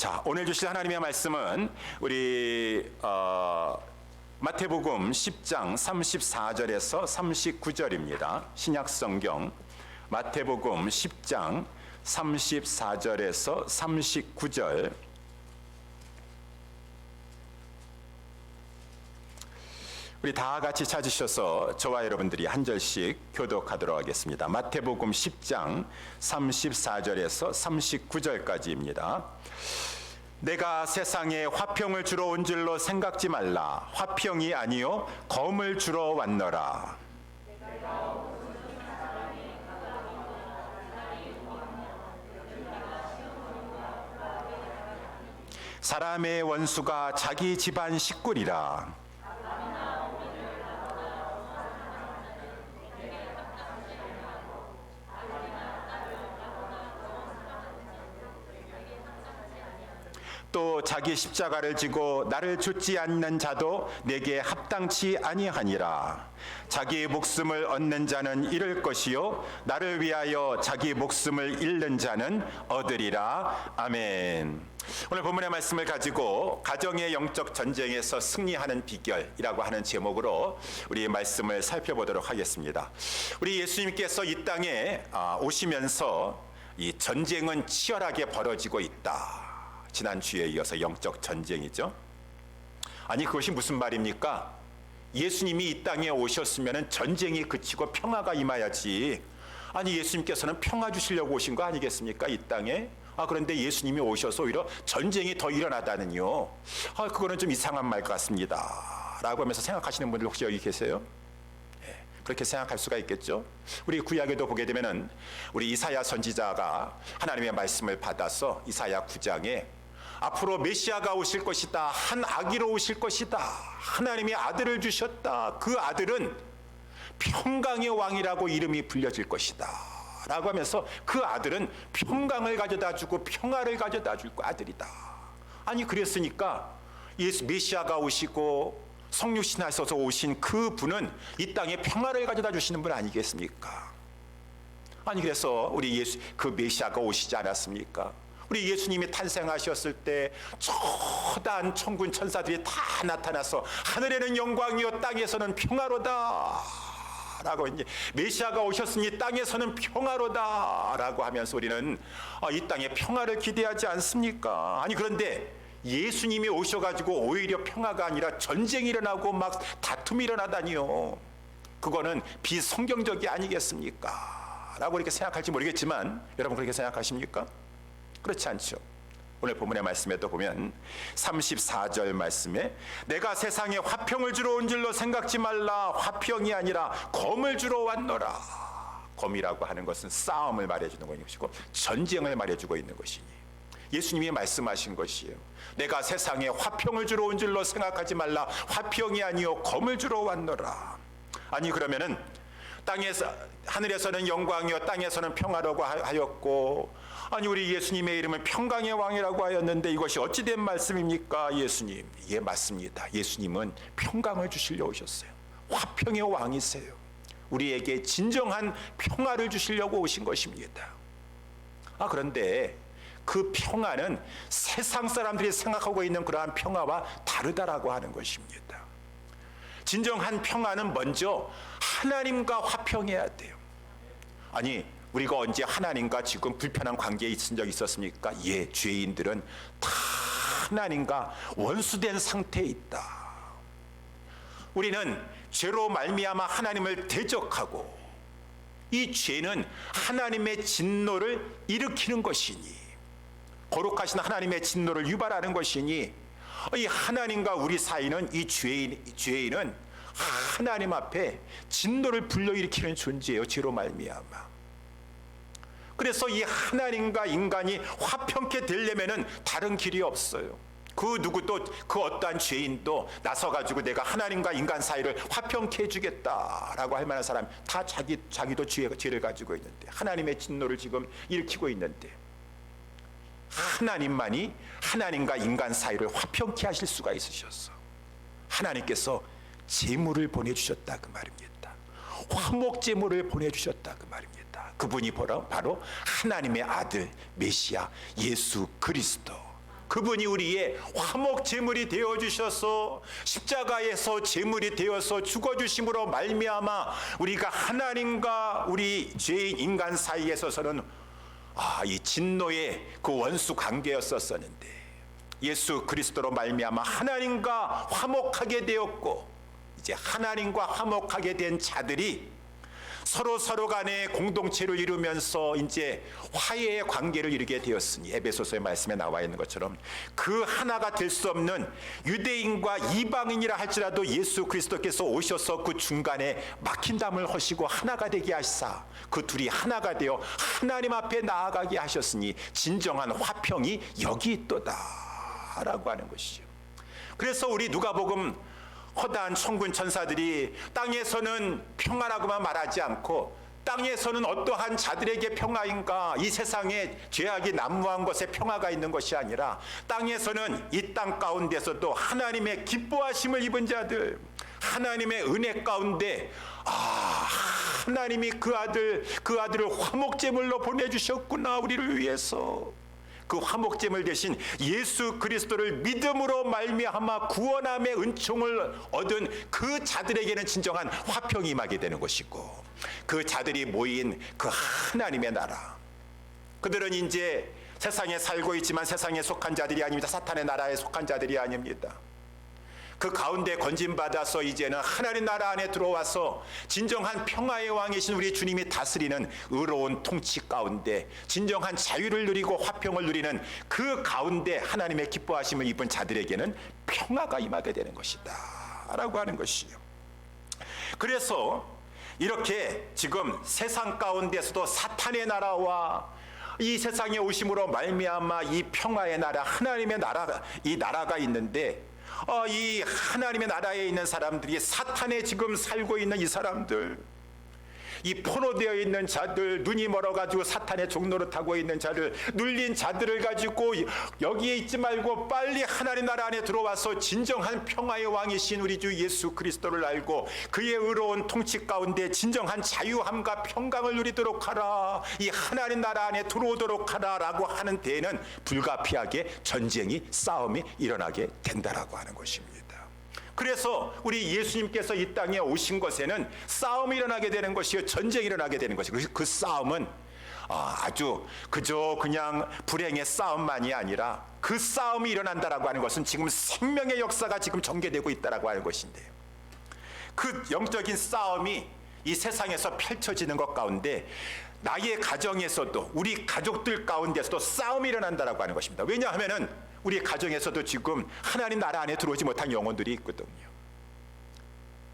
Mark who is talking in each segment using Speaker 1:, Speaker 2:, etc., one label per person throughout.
Speaker 1: 자, 오늘 주실 하나님의 말씀은 우리 마태복음 10장 34절에서 39절입니다. 신약성경 마태복음 10장 34절에서 39절. 우리 다 같이 찾으셔서 저와 여러분들이 한 절씩 교독하도록 하겠습니다. 마태복음 10장 34절에서 39절까지입니다. 내가 세상에 화평을 주러 온 줄로 생각지 말라. 화평이 아니요 검을 주러 왔노라. 사람의 원수가 자기 집안 식구리라. 또 자기 십자가를 지고 나를 좇지 않는 자도 내게 합당치 아니하니라. 자기 목숨을 얻는 자는 잃을 것이요 나를 위하여 자기 목숨을 잃는 자는 얻으리라. 아멘. 오늘 본문의 말씀을 가지고 가정의 영적 전쟁에서 승리하는 비결이라고 하는 제목으로 우리 말씀을 살펴보도록 하겠습니다. 우리 예수님께서 이 땅에 오시면서 이 전쟁은 치열하게 벌어지고 있다. 지난주에 이어서 영적 전쟁이죠. 아니, 그것이 무슨 말입니까? 예수님이 이 땅에 오셨으면 전쟁이 그치고 평화가 임하야지. 아니, 예수님께서는 평화 주시려고 오신 거 아니겠습니까? 이 땅에. 그런데 예수님이 오셔서 오히려 전쟁이 더 일어나다는요. 그거는 좀 이상한 말 같습니다. 라고 하면서 생각하시는 분들 혹시 여기 계세요? 그렇게 생각할 수가 있겠죠. 우리 구약에도 보게 되면은 우리 이사야 선지자가 하나님의 말씀을 받아서 이사야 9장에 앞으로 메시아가 오실 것이다. 한 아기로 오실 것이다. 하나님이 아들을 주셨다. 그 아들은 평강의 왕이라고 이름이 불려질 것이다. 라고 하면서 그 아들은 평강을 가져다 주고 평화를 가져다 줄 아들이다. 아니, 그랬으니까 예수 메시아가 오시고 성육신하셔서 오신 그 분은 이 땅에 평화를 가져다 주시는 분 아니겠습니까? 아니, 그래서 우리 그 메시아가 오시지 않았습니까? 우리 예수님이 탄생하셨을 때 초단 천군 천사들이 다 나타나서 하늘에는 영광이요 땅에서는 평화로다 라고, 이제 메시아가 오셨으니 땅에서는 평화로다 라고 하면서 우리는 이 땅에 평화를 기대하지 않습니까? 아니, 그런데 예수님이 오셔가지고 오히려 평화가 아니라 전쟁이 일어나고 막 다툼이 일어나다니요. 그거는 비성경적이 아니겠습니까? 라고 이렇게 생각할지 모르겠지만 여러분, 그렇게 생각하십니까? 그렇지 않죠. 오늘 본문의 말씀에도 보면 34절 말씀에 내가 세상에 화평을 주러 온 줄로 생각지 말라. 화평이 아니라 검을 주러 왔노라. 검이라고 하는 것은 싸움을 말해주는 것이고 전쟁을 말해주고 있는 것이니 예수님이 말씀하신 것이에요. 내가 세상에 화평을 주러 온 줄로 생각하지 말라. 화평이 아니요 검을 주러 왔노라. 아니, 그러면은 하늘에서는 영광이요 땅에서는 평화라고 하였고, 아니, 우리 예수님의 이름은 평강의 왕이라고 하였는데 이것이 어찌된 말씀입니까? 예수님, 예, 맞습니다. 예수님은 평강을 주시려고 오셨어요. 화평의 왕이세요. 우리에게 진정한 평화를 주시려고 오신 것입니다. 그런데 그 평화는 세상 사람들이 생각하고 있는 그러한 평화와 다르다라고 하는 것입니다. 진정한 평화는 먼저 하나님과 화평해야 돼요. 아니, 우리가 언제 하나님과 지금 불편한 관계에 있은 적이 있었습니까? 예, 죄인들은 다 하나님과 원수된 상태에 있다. 우리는 죄로 말미암아 하나님을 대적하고 이 죄는 하나님의 진노를 일으키는 것이니, 거룩하신 하나님의 진노를 유발하는 것이니, 이 하나님과 우리 사이는 이 죄인은 하나님 앞에 진노를 불러일으키는 존재예요. 죄로 말미암아. 그래서 이 하나님과 인간이 화평케 되려면은 다른 길이 없어요. 그 누구도, 그 어떠한 죄인도 나서가지고 내가 하나님과 인간 사이를 화평케 해주겠다라고 할 만한 사람 다 자기도 죄를 가지고 있는데, 하나님의 진노를 지금 일으키고 있는데, 하나님만이 하나님과 인간 사이를 화평케 하실 수가 있으셨어. 하나님께서 제물을 보내주셨다 그 말입니다. 화목제물을 보내주셨다 그 말입니다. 그분이 바로 하나님의 아들 메시아 예수 그리스도, 그분이 우리의 화목 제물이 되어 주셔서 십자가에서 제물이 되어서 죽어 주심으로 말미암아 우리가 하나님과 우리 죄인 인간 사이에 서서는 이 진노의 그 원수 관계였었는데 예수 그리스도로 말미암아 하나님과 화목하게 되었고, 이제 하나님과 화목하게 된 자들이 서로 간에 공동체를 이루면서 이제 화해의 관계를 이루게 되었으니, 에베소서의 말씀에 나와 있는 것처럼 그 하나가 될 수 없는 유대인과 이방인이라 할지라도 예수 그리스도께서 오셔서 그 중간에 막힌 담을 허시고 하나가 되게 하시사 그 둘이 하나가 되어 하나님 앞에 나아가게 하셨으니 진정한 화평이 여기 있도다 라고 하는 것이죠. 그래서 우리 누가복음 허다한 천군 천사들이 땅에서는 평화라고만 말하지 않고 땅에서는 어떠한 자들에게 평화인가, 이 세상에 죄악이 난무한 것에 평화가 있는 것이 아니라 땅에서는 이 땅 가운데서도 하나님의 기뻐하심을 입은 자들, 하나님의 은혜 가운데 하나님이 그 아들을 화목제물로 보내주셨구나 우리를 위해서. 그 화목제물 대신 예수 그리스도를 믿음으로 말미암아 구원함의 은총을 얻은 그 자들에게는 진정한 화평이 임하게 되는 것이고, 그 자들이 모인 그 하나님의 나라, 그들은 이제 세상에 살고 있지만 세상에 속한 자들이 아닙니다. 사탄의 나라에 속한 자들이 아닙니다. 그 가운데 건진받아서 이제는 하나님 나라 안에 들어와서 진정한 평화의 왕이신 우리 주님이 다스리는 의로운 통치 가운데 진정한 자유를 누리고 화평을 누리는 그 가운데 하나님의 기뻐하심을 입은 자들에게는 평화가 임하게 되는 것이다 라고 하는 것이요. 그래서 이렇게 지금 세상 가운데서도 사탄의 나라와 이 세상에 오심으로 말미암아 이 평화의 나라, 하나님의 나라, 이 나라가 있는데, 이 하나님의 나라에 있는 사람들이 사탄에 지금 살고 있는 이 사람들, 이 포로되어 있는 자들, 눈이 멀어가지고 사탄의 종로를 타고 있는 자들, 눌린 자들을 가지고 여기에 있지 말고 빨리 하나님 나라 안에 들어와서 진정한 평화의 왕이신 우리 주 예수 그리스도를 알고 그의 의로운 통치 가운데 진정한 자유함과 평강을 누리도록 하라, 이 하나님 나라 안에 들어오도록 하라 라고 하는 데에는 불가피하게 전쟁이, 싸움이 일어나게 된다라고 하는 것입니다. 그래서 우리 예수님께서 이 땅에 오신 것에는 싸움이 일어나게 되는 것이요, 전쟁이 일어나게 되는 것이고, 그 싸움은 아주 그저 그냥 불행의 싸움만이 아니라 그 싸움이 일어난다라고 하는 것은 지금 생명의 역사가 지금 전개되고 있다라고 하는 것인데요. 그 영적인 싸움이 이 세상에서 펼쳐지는 것 가운데 나의 가정에서도, 우리 가족들 가운데서도 싸움이 일어난다라고 하는 것입니다. 왜냐하면은 우리 가정에서도 지금 하나님 나라 안에 들어오지 못한 영혼들이 있거든요.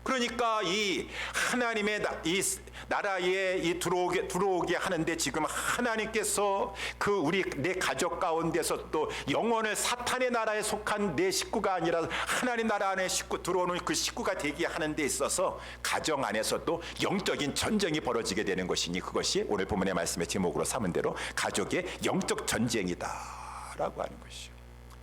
Speaker 1: 그러니까 이 하나님의 이 나라에 들어오게 하는데 지금 하나님께서 그 내 가족 가운데서 또 영혼을 사탄의 나라에 속한 내 식구가 아니라 하나님 나라 안에 들어오는 그 식구가 되게 하는 데 있어서 가정 안에서도 영적인 전쟁이 벌어지게 되는 것이니, 그것이 오늘 본문의 말씀의 제목으로 삼은 대로 가족의 영적 전쟁이다 라고 하는 것이죠.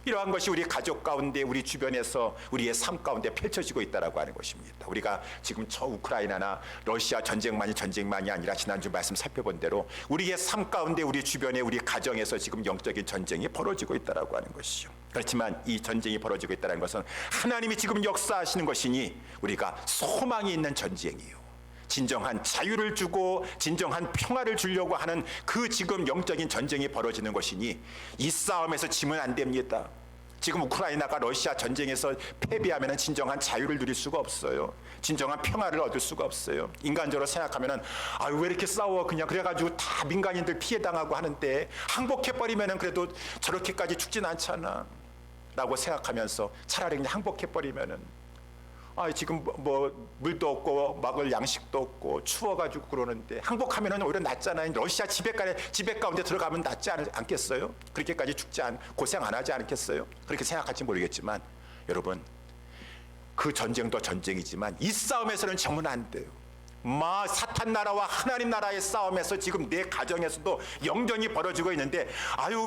Speaker 1: 이러한 것이 우리 가족 가운데, 우리 주변에서 우리의 삶 가운데 펼쳐지고 있다라고 하는 것입니다. 우리가 지금 저 우크라이나나 러시아 전쟁만이 아니라 지난주 말씀 살펴본 대로 우리의 삶 가운데, 우리 주변에, 우리 가정에서 지금 영적인 전쟁이 벌어지고 있다라고 하는 것이죠. 그렇지만 이 전쟁이 벌어지고 있다는 것은 하나님이 지금 역사하시는 것이니 우리가 소망이 있는 전쟁이요, 진정한 자유를 주고 진정한 평화를 주려고 하는 그 지금 영적인 전쟁이 벌어지는 것이니 이 싸움에서 지면 안 됩니다. 지금 우크라이나가 러시아 전쟁에서 패배하면 진정한 자유를 누릴 수가 없어요. 진정한 평화를 얻을 수가 없어요. 인간적으로 생각하면 왜 이렇게 싸워, 그냥 그래가지고 다 민간인들 피해당하고 하는데 항복해버리면 그래도 저렇게까지 죽진 않잖아 라고 생각하면서 차라리 그냥 항복해버리면 지금 뭐 물도 없고 먹을 양식도 없고 추워가지고 그러는데 항복하면 오히려 낫잖아요. 러시아 지배 가운데 들어가면 낫지 않겠어요? 그렇게까지 고생 안 하지 않겠어요? 그렇게 생각할지 모르겠지만 여러분, 그 전쟁도 전쟁이지만 이 싸움에서는 정말 안 돼요. 사탄 나라와 하나님 나라의 싸움에서 지금 내 가정에서도 영전이 벌어지고 있는데,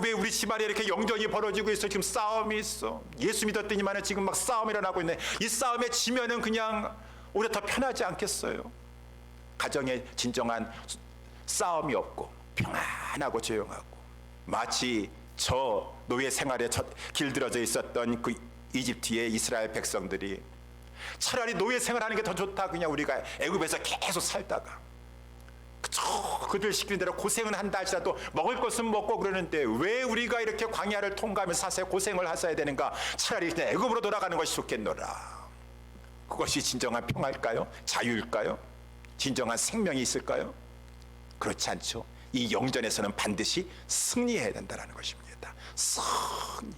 Speaker 1: 왜 우리 집안에 이렇게 영전이 벌어지고 있어? 지금 싸움이 있어. 예수 믿었더니만은 지금 막 싸움이 일어나고 있네. 이 싸움에 지면은 그냥 오히려 더 편하지 않겠어요? 가정에 진정한 싸움이 없고 평안하고 조용하고 마치 저 노예 생활에 길들여져 있었던 그 이집트의 이스라엘 백성들이 차라리 노예 생활하는 게 더 좋다, 그냥 우리가 애굽에서 계속 살다가 그들 시키는 대로 고생은 한다 할지라도 먹을 것은 먹고 그러는데 왜 우리가 이렇게 광야를 통과하며 사세 고생을 하셔야 되는가? 차라리 그냥 애굽으로 돌아가는 것이 좋겠노라. 그것이 진정한 평화일까요? 자유일까요? 진정한 생명이 있을까요? 그렇지 않죠. 이 영전에서는 반드시 승리해야 된다는 것입니다. 승리.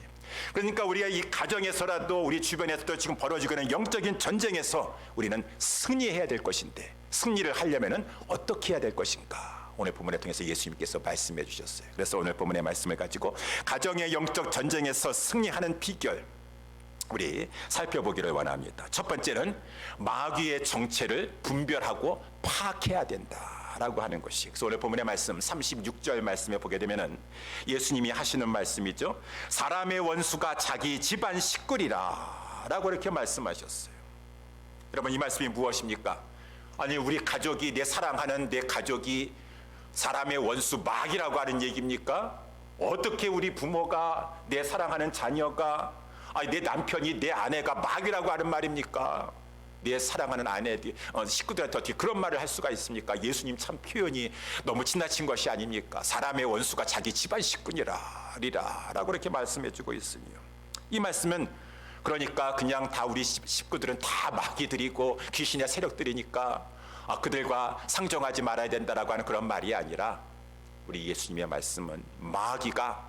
Speaker 1: 그러니까 우리가 이 가정에서라도 우리 주변에서도 지금 벌어지고 있는 영적인 전쟁에서 우리는 승리해야 될 것인데, 승리를 하려면 어떻게 해야 될 것인가? 오늘 본문을 통해서 예수님께서 말씀해 주셨어요. 그래서 오늘 본문의 말씀을 가지고 가정의 영적 전쟁에서 승리하는 비결 우리 살펴보기를 원합니다. 첫 번째는 마귀의 정체를 분별하고 파악해야 된다라고 하는 것이. 그래서 오늘 본문의 말씀 36절 말씀에 보게 되면은 예수님이 하시는 말씀이죠. 사람의 원수가 자기 집안 식구리라라고 이렇게 말씀하셨어요. 여러분, 이 말씀이 무엇입니까? 아니, 우리 가족이, 내 사랑하는 내 가족이 사람의 원수 마귀라고 하는 얘기입니까? 어떻게 우리 부모가, 내 사랑하는 자녀가, 내 남편이, 내 아내가 마귀라고 하는 말입니까? 내 사랑하는 아내, 식구들한테 어떻게 그런 말을 할 수가 있습니까? 예수님 참 표현이 너무 지나친 것이 아닙니까? 사람의 원수가 자기 집안 식구니라 라고 이렇게 말씀해 주고 있으며, 이 말씀은 그러니까 그냥 다 우리 식구들은 다 마귀들이고 귀신의 세력들이니까 그들과 상종하지 말아야 된다라고 하는 그런 말이 아니라, 우리 예수님의 말씀은 마귀가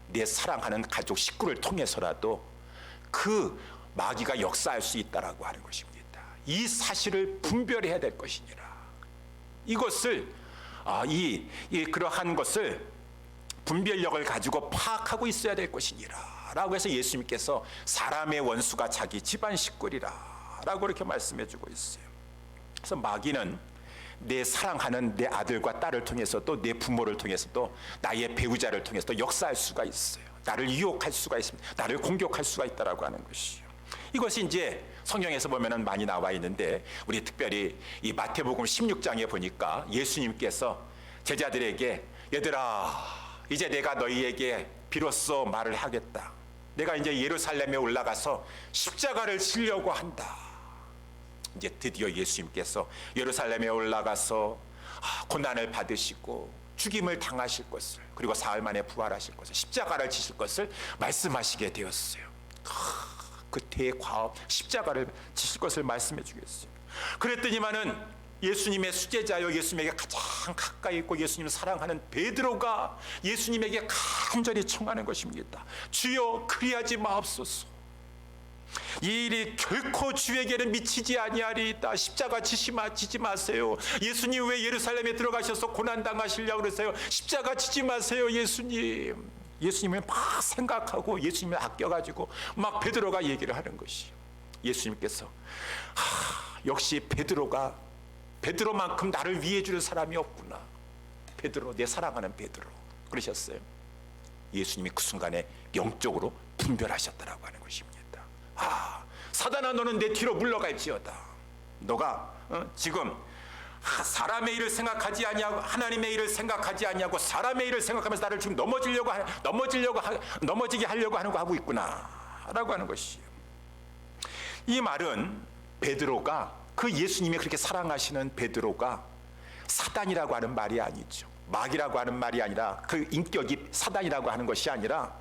Speaker 1: 내 사랑하는 가족 식구를 통해서라도 그 마귀가 역사할 수 있다라고 하는 것입니다. 이 사실을 분별해야 될 것이니라. 이것을 그러한 것을 분별력을 가지고 파악하고 있어야 될 것이니라 라고 해서 예수님께서 사람의 원수가 자기 집안 식구리라 라고 이렇게 말씀해 주고 있어요. 그래서 마귀는 내 사랑하는 내 아들과 딸을 통해서도, 내 부모를 통해서도, 나의 배우자를 통해서도 역사할 수가 있어요. 나를 유혹할 수가 있습니다. 나를 공격할 수가 있다라고 하는 것이요. 이것이 이제 성경에서 보면은 많이 나와 있는데, 우리 특별히 이 마태복음 16장에 보니까 예수님께서 제자들에게, 얘들아, 이제 내가 너희에게 비로소 말을 하겠다. 내가 이제 예루살렘에 올라가서 십자가를 지려고 한다. 이제 드디어 예수님께서 예루살렘에 올라가서 고난을 받으시고 죽임을 당하실 것을, 그리고 사흘 만에 부활하실 것을, 십자가를 지실 것을 말씀하시게 되었어요. 그 대과업 십자가를 지실 것을 말씀해 주겠어요. 그랬더니만은 예수님의 수제자요, 예수님에게 가장 가까이 있고 예수님을 사랑하는 베드로가 예수님에게 간절히 청하는 것입니다. 주여, 그리하지 마옵소서. 이 일이 결코 주에게는 미치지 아니하리이다. 십자가 지지 마세요. 예수님 왜 예루살렘에 들어가셔서 고난당하시려고 그러세요? 십자가 지지 마세요, 예수님. 예수님을 막 생각하고 예수님을 아껴가지고 막 베드로가 얘기를 하는 것이. 예수님께서 역시 베드로만큼 나를 위해 주는 사람이 없구나. 베드로, 내 사랑하는 베드로, 그러셨어요. 예수님이 그 순간에 영적으로 분별하셨다라고 하는 것입니다. 사단아, 너는 내 뒤로 물러갈지어다. 너가 지금 사람의 일을 생각하지 아니하고 하나님의 일을 생각하지 아니하고 사람의 일을 생각하면서 나를 지금 넘어지게 하려고 하는 거 하고 있구나 라고 하는 것이에요. 이 말은 베드로가, 그 예수님이 그렇게 사랑하시는 베드로가 사단이라고 하는 말이 아니죠. 마귀라고 하는 말이 아니라, 그 인격이 사단이라고 하는 것이 아니라,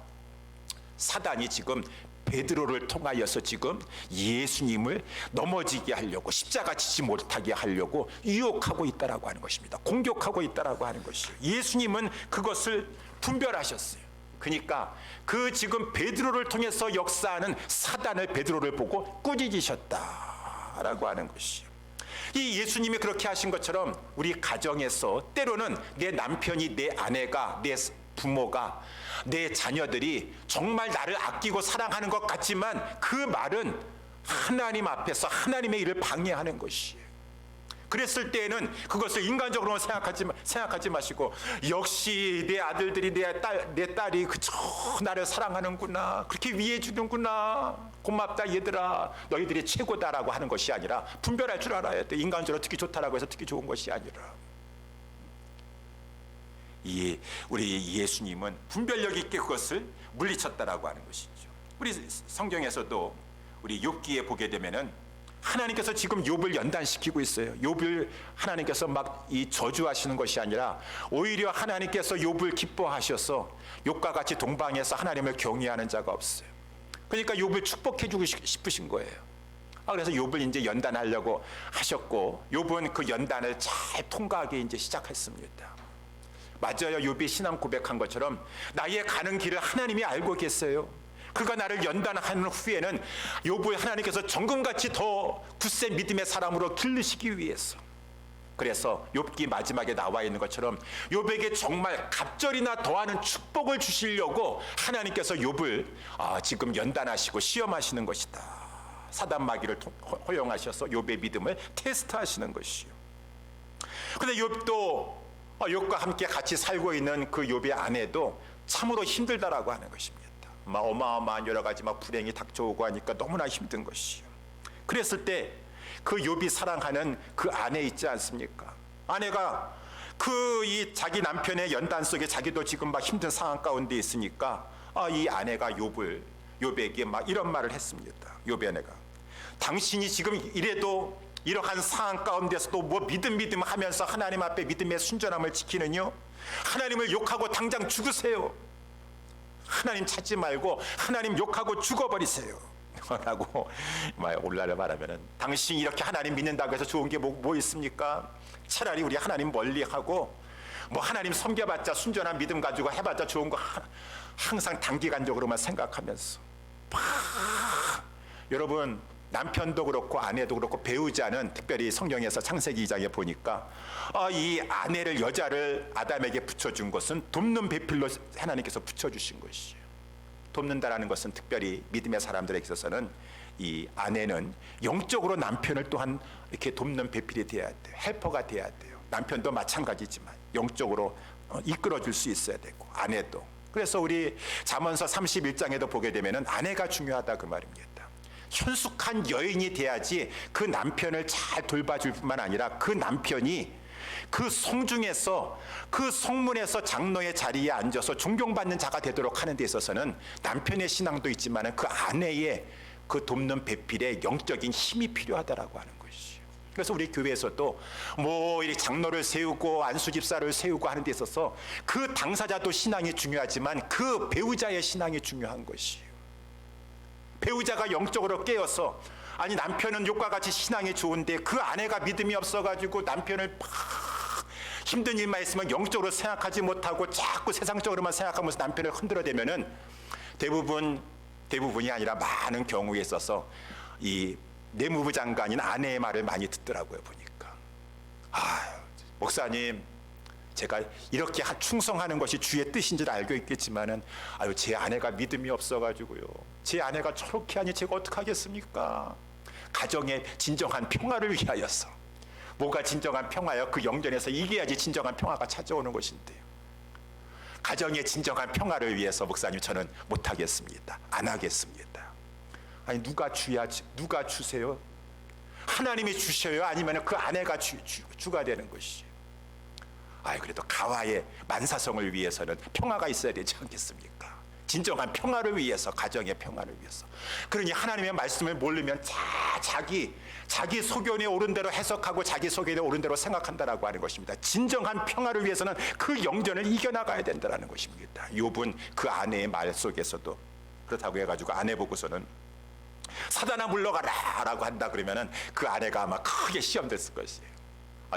Speaker 1: 사단이 지금 베드로를 통하여서 지금 예수님을 넘어지게 하려고, 십자가 지지 못하게 하려고 유혹하고 있다라고 하는 것입니다. 공격하고 있다라고 하는 것이죠. 예수님은 그것을 분별하셨어요. 그러니까 그 지금 베드로를 통해서 역사하는 사단을 베드로를 보고 꾸짖으셨다라고 하는 것이죠. 이 예수님이 그렇게 하신 것처럼 우리 가정에서 때로는 내 남편이, 내 아내가, 내 부모가, 내 자녀들이 정말 나를 아끼고 사랑하는 것 같지만 그 말은 하나님 앞에서 하나님의 일을 방해하는 것이에요. 그랬을 때에는 그것을 인간적으로 생각하지 마시고, 역시 내 아들들이, 내 딸이 그저 나를 사랑하는구나, 그렇게 위해 주는구나, 고맙다 얘들아, 너희들이 최고다라고 하는 것이 아니라, 분별할 줄 알아야 돼. 인간적으로 특히 좋다라고 해서 특히 좋은 것이 아니라, 우리 예수님은 분별력 있게 그것을 물리쳤다라고 하는 것이죠. 우리 성경에서도 우리 욥기에 보게 되면은 하나님께서 지금 욥을 연단시키고 있어요. 욥을 하나님께서 막 이 저주하시는 것이 아니라 오히려 하나님께서 욥을 기뻐하셔서 욥과 같이 동방에서 하나님을 경외하는 자가 없어요. 그러니까 욥을 축복해 주고 싶으신 거예요. 그래서 욥을 이제 연단하려고 하셨고, 욥은 그 연단을 잘 통과하게 이제 시작했습니다. 맞아요. 욥이 신앙 고백한 것처럼 나의 가는 길을 하나님이 알고 계세요. 그가 나를 연단하는 후에는 욥을 하나님께서 정금같이 더 굳센 믿음의 사람으로 기르시기 위해서, 그래서 욥기 마지막에 나와 있는 것처럼 욥에게 정말 갑절이나 더하는 축복을 주시려고 하나님께서 욥을 지금 연단하시고 시험하시는 것이다. 사단 마귀를 허용하셔서 욥의 믿음을 테스트하시는 것이요. 그런데 욥도 욥과 함께 같이 살고 있는 그 욥의 아내도 참으로 힘들다라고 하는 것입니다. 어마어마한 여러 가지 불행이 닥쳐오고 하니까 너무나 힘든 것이요. 그랬을 때 그 욥이 사랑하는 그 아내 있지 않습니까? 아내가 이 자기 남편의 연단 속에 자기도 지금 힘든 상황 가운데 있으니까 이 아내가 욥에게 이런 말을 했습니다. 욥의 아내가, 당신이 지금 이래도 이러한 상황 가운데서도 믿음 하면서 하나님 앞에 믿음의 순전함을 지키느냐? 하나님을 욕하고 당장 죽으세요. 하나님 찾지 말고 하나님 욕하고 죽어버리세요 라고 올라를 말하면은, 당신이 이렇게 하나님 믿는다고 해서 좋은 게 뭐 있습니까? 차라리 우리 하나님 멀리하고 하나님 섬겨봤자 순전한 믿음 가지고 해봤자 좋은 거 항상 단기간적으로만 생각하면서 여러분, 남편도 그렇고 아내도 그렇고 배우자는, 특별히 성경에서 창세기 2장에 보니까 이 아내를, 여자를 아담에게 붙여준 것은 돕는 배필로 하나님께서 붙여주신 것이에요. 돕는다라는 것은 특별히 믿음의 사람들에게 있어서는 이 아내는 영적으로 남편을 또한 이렇게 돕는 배필이 돼야 돼요. 헬퍼가 돼야 돼요. 남편도 마찬가지지만 영적으로 이끌어줄 수 있어야 되고, 아내도. 그래서 우리 잠언서 31장에도 보게 되면은 아내가 중요하다 그 말입니다. 현숙한 여인이 돼야지 그 남편을 잘 돌봐줄 뿐만 아니라 그 남편이 그 성중에서, 그 성문에서 장로의 자리에 앉아서 존경받는 자가 되도록 하는 데 있어서는 남편의 신앙도 있지만 그 아내의 그 돕는 배필에 영적인 힘이 필요하다라고 하는 것이죠. 그래서 우리 교회에서도 이 장로를 세우고 안수집사를 세우고 하는 데 있어서 그 당사자도 신앙이 중요하지만 그 배우자의 신앙이 중요한 것이에요. 배우자가 영적으로 깨어서, 아니 남편은 욕과 같이 신앙이 좋은데 그 아내가 믿음이 없어가지고 남편을 힘든 일만 있으면 영적으로 생각하지 못하고 자꾸 세상적으로만 생각하면서 남편을 흔들어대면은 대부분이 아니라 많은 경우에 있어서 이 내무부 장관인 아내의 말을 많이 듣더라고요. 보니까 목사님, 제가 이렇게 충성하는 것이 주의 뜻인 줄 알고 있겠지만은 제 아내가 믿음이 없어가지고요, 제 아내가 저렇게 하니 제가 어떡하겠습니까? 가정의 진정한 평화를 위하여서. 뭐가 진정한 평화요? 그 영전에서 이겨야지 진정한 평화가 찾아오는 것인데요. 가정의 진정한 평화를 위해서 목사님, 저는 못하겠습니다. 안 하겠습니다. 아니 누가 주세요? 하나님이 주셔요? 아니면 그 아내가 주가 되는 것이에요? 그래도 가와의 만사성을 위해서는 평화가 있어야 되지 않겠습니까? 진정한 평화를 위해서, 가정의 평화를 위해서. 그러니 하나님의 말씀을 모르면 자기 소견에 옳은 대로 해석하고 자기 소견에 옳은 대로 생각한다라고 하는 것입니다. 진정한 평화를 위해서는 그 영전을 이겨나가야 된다는 것입니다. 욥은 그 아내의 말 속에서도 그렇다고 해가지고 아내 보고서는 사단아 물러가라 라고 한다 그러면은 그 아내가 아마 크게 시험됐을 것이에요.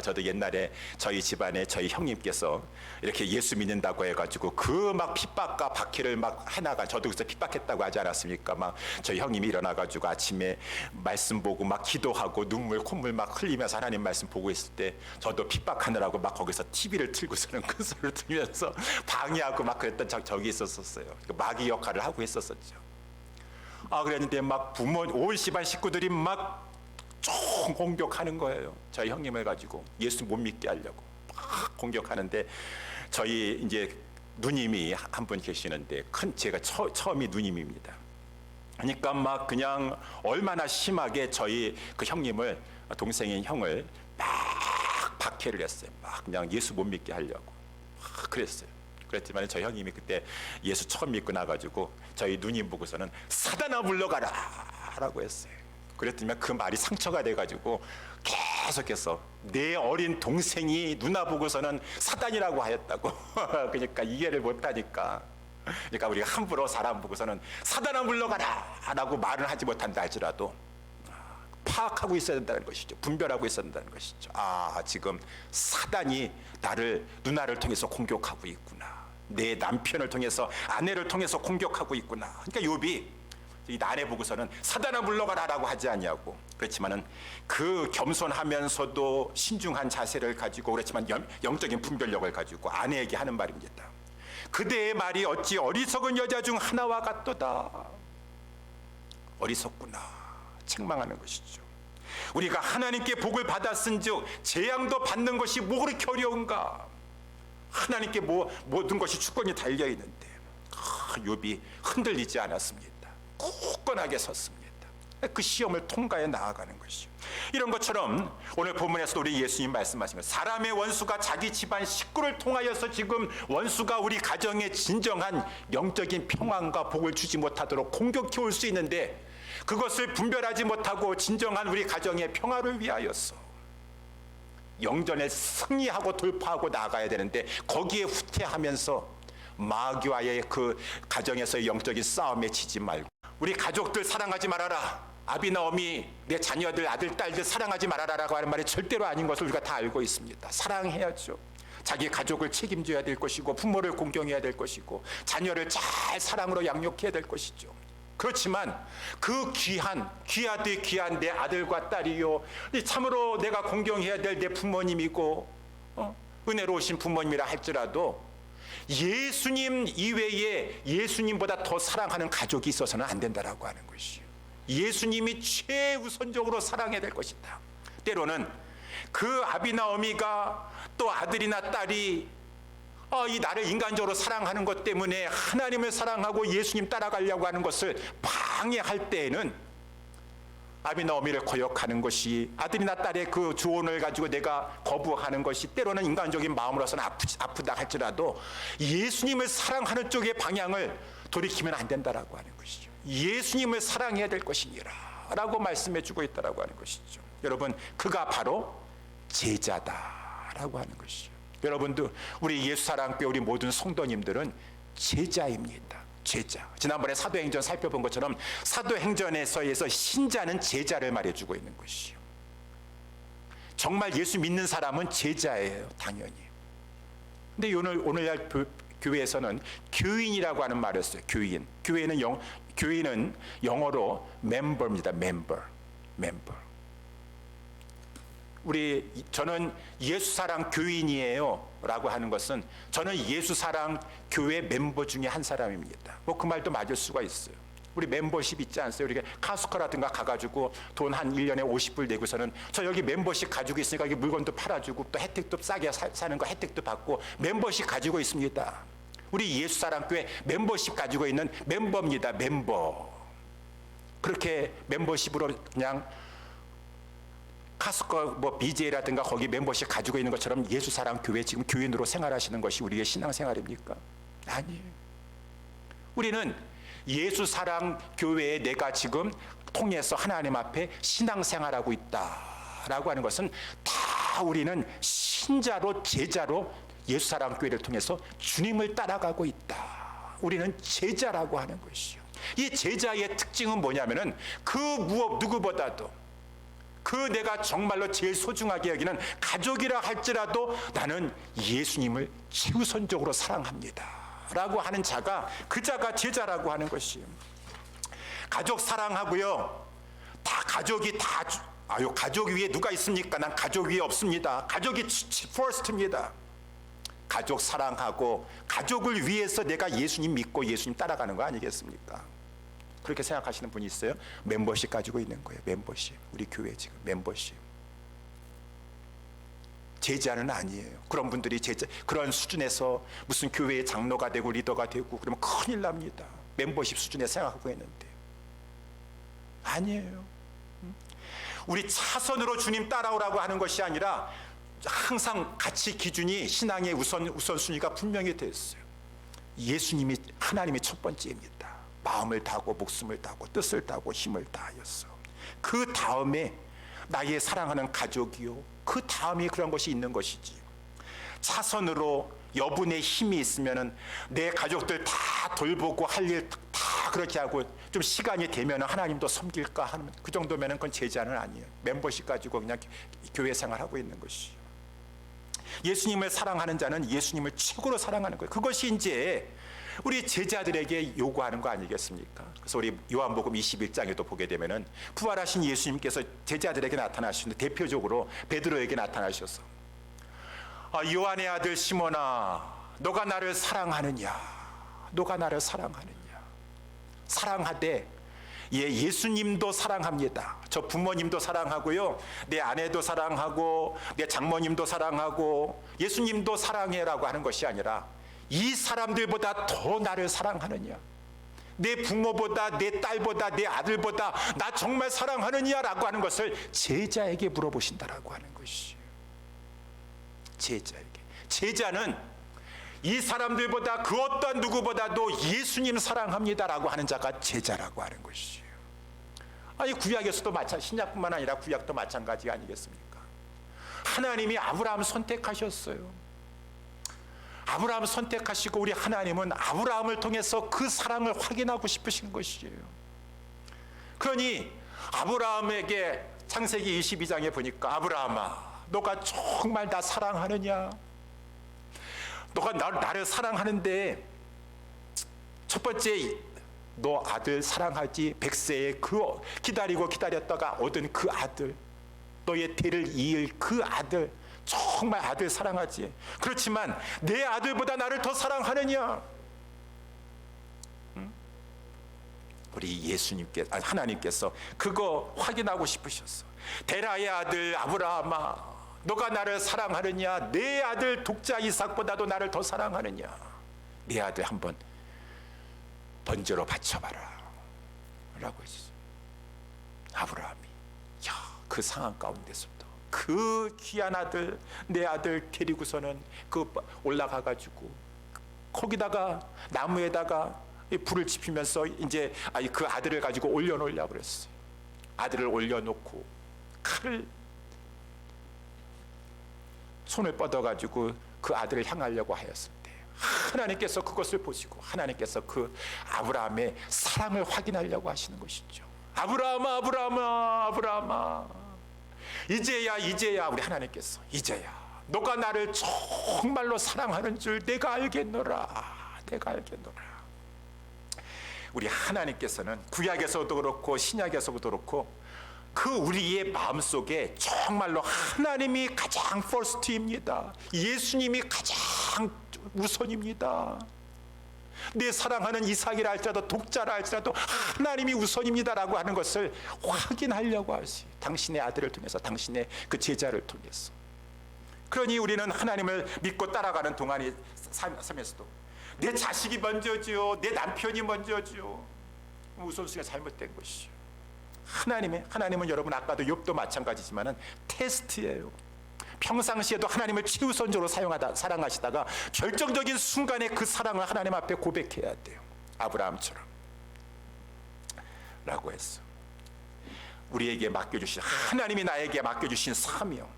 Speaker 1: 저도 옛날에 저희 집안에 저희 형님께서 이렇게 예수 믿는다고 해가지고 그 핍박과 박해를 해나가, 저도 그래서 핍박했다고 하지 않았습니까? 저희 형님이 일어나가지고 아침에 말씀 보고 기도하고 눈물 콧물 흘리면서 하나님 말씀 보고 있을 때 저도 핍박하느라고 거기서 TV를 틀고서는 그 소리를 들으면서 방해하고 그랬던 적이 있었어요. 마귀 역할을 하고 했었었죠. 그랬는데 부모 온 집안 식구들이 총 공격하는 거예요. 저희 형님을 가지고 예수 못 믿게 하려고 막 공격하는데, 저희 이제 누님이 한 분 계시는데, 제가 처음이 누님입니다. 그러니까 그냥 얼마나 심하게 저희 그 형님을, 동생인 형을 박해를 했어요. 그냥 예수 못 믿게 하려고 그랬어요. 그랬지만 저희 형님이 그때 예수 처음 믿고 나가지고 저희 누님 보고서는 사단아 물러가라 라고 했어요. 그랬더니 그 말이 상처가 돼가지고 계속해서 내 어린 동생이 누나 보고서는 사단이라고 하였다고. 그러니까 이해를 못하니까, 그러니까 우리가 함부로 사람 보고서는 사단아 물러가라 라고 말을 하지 못한다 할지라도 파악하고 있어야 된다는 것이죠. 분별하고 있어야 된다는 것이죠. 지금 사단이 누나를 통해서 공격하고 있구나. 내 남편을 통해서, 아내를 통해서 공격하고 있구나. 그러니까 욥이 이 아내 보고서는 사단아 물러가라 라고 하지 않냐고. 그렇지만은 그 겸손하면서도 신중한 자세를 가지고, 그렇지만 영적인 분별력을 가지고 아내에게 하는 말입니다. 그대의 말이 어찌 어리석은 여자 중 하나와 같도다. 어리석구나, 책망하는 것이죠. 우리가 하나님께 복을 받았은즉 재앙도 받는 것이 뭐 그렇게 어려운가. 하나님께 모든 것이 주권이 달려있는데 욥이 흔들리지 않았습니다. 굳건하게 섰습니다. 그 시험을 통과해 나아가는 것이죠. 이런 것처럼 오늘 본문에서도 우리 예수님 말씀하신 것, 사람의 원수가 자기 집안 식구를 통하여서 지금 원수가 우리 가정에 진정한 영적인 평안과 복을 주지 못하도록 공격해 올 수 있는데, 그것을 분별하지 못하고 진정한 우리 가정의 평화를 위하여서 영전에 승리하고 돌파하고 나아가야 되는데, 거기에 후퇴하면서 마귀와의 그 가정에서의 영적인 싸움에 지지 말고, 우리 가족들 사랑하지 말아라, 아비나오미 내 자녀들 아들 딸들 사랑하지 말아라라고 하는 말이 절대로 아닌 것을 우리가 다 알고 있습니다. 사랑해야죠. 자기 가족을 책임져야 될 것이고, 부모를 공경해야 될 것이고, 자녀를 잘 사랑으로 양육해야 될 것이죠. 그렇지만 그 귀하되 귀한 내 아들과 딸이요, 참으로 내가 공경해야 될 내 부모님이고 은혜로우신 부모님이라 할지라도 예수님 이외에 예수님보다 더 사랑하는 가족이 있어서는 안 된다라고 하는 것이요. 예수님이 최우선적으로 사랑해야 될 것이다. 때로는 그 아비나오미가 또 아들이나 딸이 이 나를 인간적으로 사랑하는 것 때문에 하나님을 사랑하고 예수님 따라가려고 하는 것을 방해할 때에는 아비나오미를 거역하는 것이, 아들이나 딸의 그 조언을 가지고 내가 거부하는 것이 때로는 인간적인 마음으로서는 아프다 할지라도 예수님을 사랑하는 쪽의 방향을 돌이키면 안 된다라고 하는 것이죠. 예수님을 사랑해야 될 것이니라 라고 말씀해 주고 있다라고 하는 것이죠. 여러분, 그가 바로 제자다라고 하는 것이죠. 여러분들, 우리 예수사랑교회 우리 모든 성도님들은 제자입니다. 제자. 지난번에 사도행전 살펴본 것처럼 사도행전에서 신자는 제자를 말해주고 있는 것이요. 정말 예수 믿는 사람은 제자예요, 당연히. 근데 오늘날 교회에서는 교인이라고 하는 말을 써요. 교인. 교인은 영어로 멤버입니다. 멤버. 저는 예수사랑 교인이에요 라고 하는 것은 저는 예수사랑 교회 멤버 중에 한 사람입니다. 그 말도 맞을 수가 있어요. 우리 멤버십 있지 않습니까? 우리가 카스코라든가 가가지고 돈 한 1년에 50불 내고서는 저 여기 멤버십 가지고 있으니까 여기 물건도 팔아주고 또 혜택도 싸게 사는 거 혜택도 받고 멤버십 가지고 있습니다. 우리 예수사랑교회 멤버십 가지고 있는 멤버입니다. 멤버. 그렇게 멤버십으로 그냥 카스코 BJ라든가 거기 멤버십 가지고 있는 것처럼 예수사랑교회 지금 교인으로 생활하시는 것이 우리의 신앙생활입니까? 아니에요. 우리는 예수사랑교회에 내가 지금 통해서 하나님 앞에 신앙생활하고 있다라고 하는 것은 다 우리는 신자로 제자로 예수사랑교회를 통해서 주님을 따라가고 있다. 우리는 제자라고 하는 것이요. 이 제자의 특징은 뭐냐면은 그 누구보다도 내가 정말로 제일 소중하게 여기는 가족이라 할지라도 나는 예수님을 최우선적으로 사랑합니다 라고 하는 자가, 그 자가 제자라고 하는 것이에요. 가족 사랑하고요, 다 가족이 가족 위에 누가 있습니까? 난 가족 위에 없습니다. 가족이 first입니다. 가족 사랑하고 가족을 위해서 내가 예수님 믿고 예수님 따라가는 거 아니겠습니까? 그렇게 생각하시는 분이 있어요? 멤버십 가지고 있는 거예요. 멤버십. 우리 교회 지금 멤버십. 제자는 아니에요. 그런 분들이 그런 수준에서 무슨 교회의 장로가 되고 리더가 되고 그러면 큰일 납니다. 멤버십 수준에 생각하고 있는데 아니에요. 우리 차선으로 주님 따라오라고 하는 것이 아니라 항상 가치 기준이 신앙의 우선순위가 분명히 되어 있어요. 예수님이 하나님이 첫 번째입니다. 마음을 다하고 목숨을 다하고 뜻을 다하고 힘을 다하였어. 그 다음에 나의 사랑하는 가족이요, 그 다음에 그런 것이 있는 것이지. 차선으로 여분의 힘이 있으면은 내 가족들 다 돌보고 할 일 다 그렇게 하고 좀 시간이 되면 하나님도 섬길까 하는 그 정도면은 그건 제자는 아니에요. 멤버십 가지고 그냥 교회 생활하고 있는 것이에요. 예수님을 사랑하는 자는 예수님을 최고로 사랑하는 거예요. 그것이 이제 우리 제자들에게 요구하는 거 아니겠습니까? 그래서 우리 요한복음 21장에도 보게 되면은 부활하신 예수님께서 제자들에게 나타나시는데 대표적으로 베드로에게 나타나셔서 요한의 아들 시몬아, 너가 나를 사랑하느냐? 너가 나를 사랑하느냐? 사랑하되 예수님도 사랑합니다. 저 부모님도 사랑하고요, 내 아내도 사랑하고 내 장모님도 사랑하고 예수님도 사랑해라고 하는 것이 아니라 이 사람들보다 더 나를 사랑하느냐, 내 부모보다 내 딸보다 내 아들보다 나 정말 사랑하느냐라고 하는 것을 제자에게 물어보신다라고 하는 것이에요. 제자에게. 제자는 이 사람들보다 그 어떤 누구보다도 예수님 사랑합니다라고 하는 자가 제자라고 하는 것이에요. 아니 구약에서도 신약뿐만 아니라 구약도 마찬가지 아니겠습니까? 하나님이 아브라함 선택하셨어요. 아브라함 선택하시고 우리 하나님은 아브라함을 통해서 그 사랑을 확인하고 싶으신 것이에요. 그러니 아브라함에게 창세기 22장에 보니까 아브라함아, 너가 정말 나 사랑하느냐? 너가 나를 사랑하는데 첫 번째 너 아들 사랑하지? 백세에 그 기다리고 기다렸다가 얻은 그 아들, 너의 대를 이을 그 아들, 정말 아들 사랑하지? 그렇지만 내 아들보다 나를 더 사랑하느냐? 우리 하나님께서 그거 확인하고 싶으셨어. 데라의 아들 아브라함아, 너가 나를 사랑하느냐? 내 아들 독자 이삭보다도 나를 더 사랑하느냐? 내 아들 한번 번제로 바쳐봐라 라고 했어요. 아브라함이 그 상황 가운데서도 그 귀한 아들, 내 아들 데리고서는 그 올라가가지고 거기다가 나무에다가 불을 지피면서 이제 그 아들을 가지고 올려놓으려고 그랬어요. 아들을 올려놓고 칼을 손을 뻗어가지고 그 아들을 향하려고 하였을 때 하나님께서 그것을 보시고 하나님께서 그 아브라함의 사랑을 확인하려고 하시는 것이죠. 아브라함아, 아브라함아, 아브라함아, 이제야 우리 하나님께서 이제야 너가 나를 정말로 사랑하는 줄 내가 알겠노라, 내가 알겠노라. 우리 하나님께서는 구약에서도 그렇고 신약에서도 그렇고 그 우리의 마음속에 정말로 하나님이 가장 퍼스트입니다. 예수님이 가장 우선입니다. 내 사랑하는 이삭이라 할지라도 독자라 할지라도 하나님이 우선입니다라고 하는 것을 확인하려고 하세요. 당신의 아들을 통해서, 당신의 그 제자를 통해서. 그러니 우리는 하나님을 믿고 따라가는 동안의 삶에서도 내 자식이 먼저지요, 내 남편이 먼저지요, 우선순위가 잘못된 것이죠. 하나님은 여러분 아까도 욥도 마찬가지지만은 테스트예요. 평상시에도 하나님을 최우선적으로 사랑하시다가 결정적인 순간에 그 사랑을 하나님 앞에 고백해야 돼요. 아브라함처럼 라고 했어. 우리에게 맡겨주신, 하나님이 나에게 맡겨주신 사명,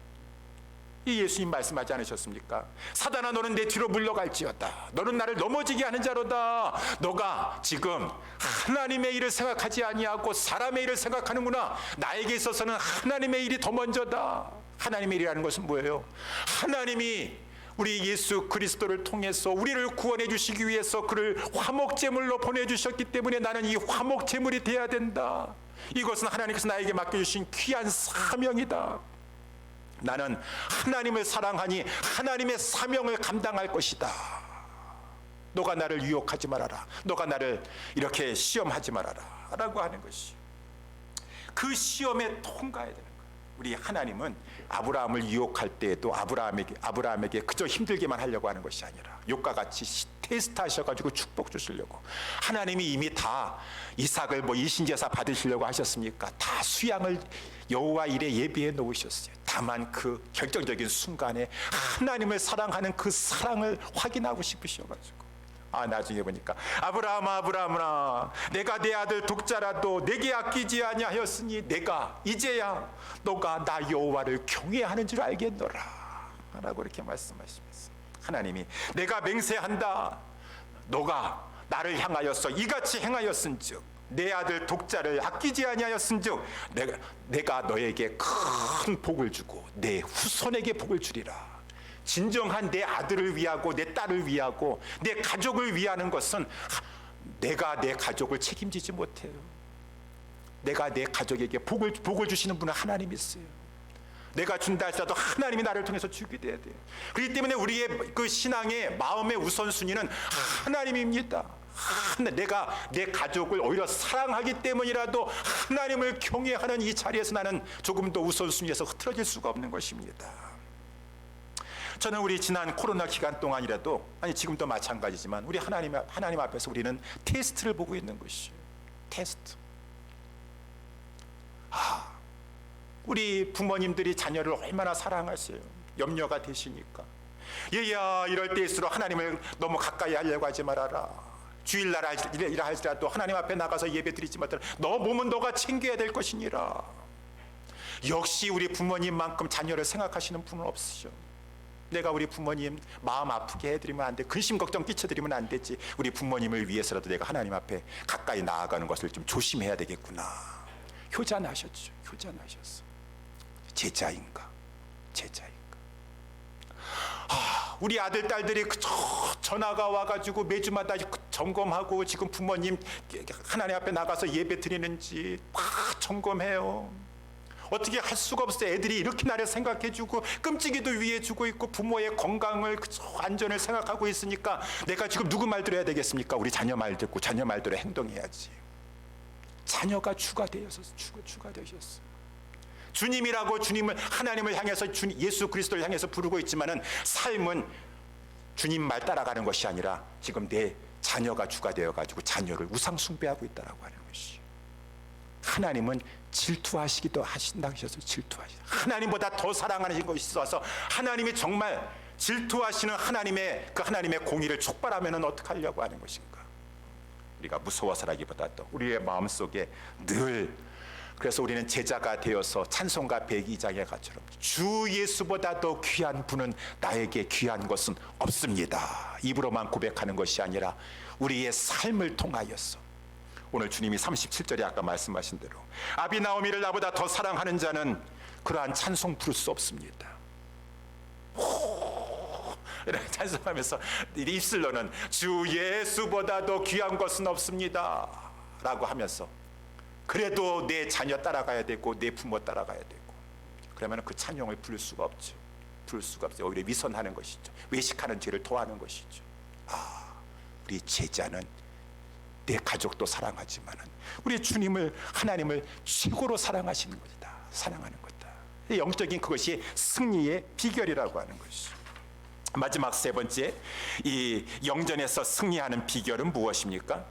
Speaker 1: 이 예수님 말씀하지 않으셨습니까? 사단아, 너는 내 뒤로 물러갈지어다. 너는 나를 넘어지게 하는 자로다. 너가 지금 하나님의 일을 생각하지 아니하고 사람의 일을 생각하는구나. 나에게 있어서는 하나님의 일이 더 먼저다. 하나님의 일이라는 것은 뭐예요? 하나님이 우리 예수 그리스도를 통해서 우리를 구원해 주시기 위해서 그를 화목제물로 보내주셨기 때문에 나는 이 화목제물이 돼야 된다. 이것은 하나님께서 나에게 맡겨주신 귀한 사명이다. 나는 하나님을 사랑하니 하나님의 사명을 감당할 것이다. 너가 나를 유혹하지 말아라. 너가 나를 이렇게 시험하지 말아라 라고 하는 것이, 그 시험에 통과해야 되는 거예요. 우리 하나님은 아브라함을 유혹할 때에도 아브라함에게 그저 힘들게만 하려고 하는 것이 아니라 욥과 같이 테스트 하셔가지고 축복 주시려고. 하나님이 이미 다 이삭을 이신제사 받으시려고 하셨습니까? 다 수양을 여호와 일에 예비해 놓으셨어요. 다 다만 그 결정적인 순간에 하나님을 사랑하는 그 사랑을 확인하고 싶으셔가지고 나중에 보니까 아브라함아 내가 내 아들 독자라도 내게 아끼지 아니하였으니 내가 이제야 너가 나 여호와를 경외하는 줄 알겠노라 라고 이렇게 말씀하시면서 하나님이 내가 맹세한다 너가 나를 향하여서 이같이 행하였은즉 내 아들 독자를 아끼지 아니하였은즉 내가 너에게 큰 복을 주고 내 후손에게 복을 주리라. 진정한 내 아들을 위하고 내 딸을 위하고 내 가족을 위하는 것은 내가 내 가족을 책임지지 못해요. 내가 내 가족에게 복을 주시는 분은 하나님이세요. 내가 준다 할지라도 하나님이 나를 통해서 주게 돼야 돼요. 그렇기 때문에 우리의 그 신앙의 마음의 우선순위는 하나님입니다. 내가 내 가족을 오히려 사랑하기 때문이라도 하나님을 경외하는 이 자리에서 나는 조금 더 우선순위에서 흐트러질 수가 없는 것입니다. 저는 우리 지난 코로나 기간 동안이라도 지금도 마찬가지지만 우리 하나님 앞에서 우리는 테스트를 보고 있는 것이에요. 테스트. 우리 부모님들이 자녀를 얼마나 사랑하세요. 염려가 되시니까. 얘야 이럴 때일수록 하나님을 너무 가까이 하려고 하지 말아라. 주일날 이라 할지라도 하나님 앞에 나가서 예배 드리지 말아라. 너 몸은 너가 챙겨야 될 것이니라. 역시 우리 부모님만큼 자녀를 생각하시는 분은 없으셔. 내가 우리 부모님 마음 아프게 해드리면 안 돼. 근심 걱정 끼쳐드리면 안 되지. 우리 부모님을 위해서라도 내가 하나님 앞에 가까이 나아가는 것을 좀 조심해야 되겠구나. 효자나셨죠. 효자나셨어. 제자인가? 우리 아들 딸들이 전화가 와가지고 매주마다 점검하고 지금 부모님 하나님 앞에 나가서 예배 드리는지 막 점검해요. 어떻게 할 수가 없어요. 애들이 이렇게 나를 생각해주고 끔찍이도 위해주고 있고 부모의 건강을 안전을 생각하고 있으니까 내가 지금 누구 말 들어야 되겠습니까? 우리 자녀 말 듣고 자녀 말대로 행동해야지. 자녀가 주가 되셨어요. 주님이라고 하나님을 향해서 예수 그리스도를 향해서 부르고 있지만은 삶은 주님 말 따라가는 것이 아니라 지금 내 자녀가 주가 되어가지고 자녀를 우상 숭배하고 있다라고 하는 것이. 하나님은 질투하시기도 하신다 하셔서 질투하시다. 하나님보다 더 사랑하는 것이 있어서 하나님이 정말 질투하시는 하나님의 공의를 촉발하면은 어떻게 하려고 하는 것인가? 우리가 무서워서라기보다도 우리의 마음속에 늘 그래서 우리는 제자가 되어서 찬송가 102장의 가처럼 주 예수보다 더 귀한 분은 나에게 귀한 것은 없습니다. 입으로만 고백하는 것이 아니라 우리의 삶을 통하여서 오늘 주님이 37절에 아까 말씀하신 대로 아비나오미를 나보다 더 사랑하는 자는 그러한 찬송 부를 수 없습니다. 이렇게 찬송하면서 입술로는 주 예수보다 더 귀한 것은 없습니다 라고 하면서 그래도 내 자녀 따라가야 되고 내 부모 따라가야 되고 그러면 그 찬송을 부를 수가 없죠. 오히려 위선하는 것이죠. 외식하는 죄를 토하는 것이죠. 우리 제자는 내 가족도 사랑하지만 우리 주님을 하나님을 최고로 사랑하시는 것이다. 사랑하는 것이다. 영적인 그것이 승리의 비결이라고 하는 것이죠. 마지막 세 번째, 이 영전에서 승리하는 비결은 무엇입니까?